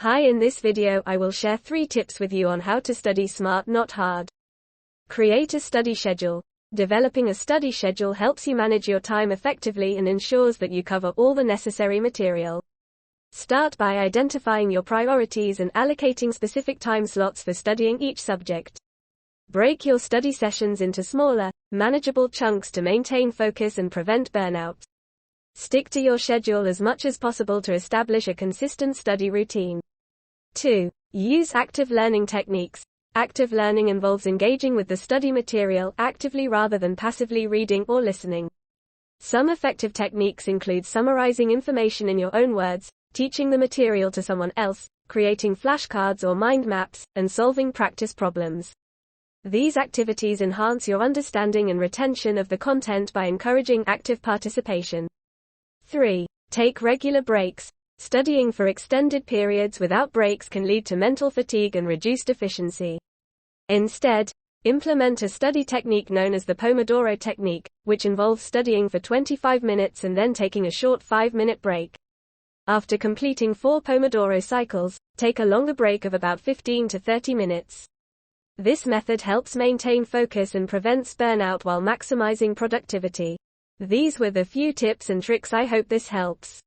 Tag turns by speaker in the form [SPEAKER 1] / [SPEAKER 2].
[SPEAKER 1] Hi, in this video I will share 3 tips with you on how to study smart, not hard. Create a study schedule. Developing a study schedule helps you manage your time effectively and ensures that you cover all the necessary material. Start by identifying your priorities and allocating specific time slots for studying each subject. Break your study sessions into smaller, manageable chunks to maintain focus and prevent burnout. Stick to your schedule as much as possible to establish a consistent study routine. 2. Use active learning techniques. Active learning involves engaging with the study material actively rather than passively reading or listening. Some effective techniques include summarizing information in your own words, teaching the material to someone else, creating flashcards or mind maps, and solving practice problems. These activities enhance your understanding and retention of the content by encouraging active participation. 3. Take regular breaks. Studying for extended periods without breaks can lead to mental fatigue and reduced efficiency. Instead, implement a study technique known as the Pomodoro technique, which involves studying for 25 minutes and then taking a short 5-minute break. After completing 4 Pomodoro cycles, take a longer break of about 15 to 30 minutes. This method helps maintain focus and prevents burnout while maximizing productivity. These were the few tips and tricks. I hope this helps.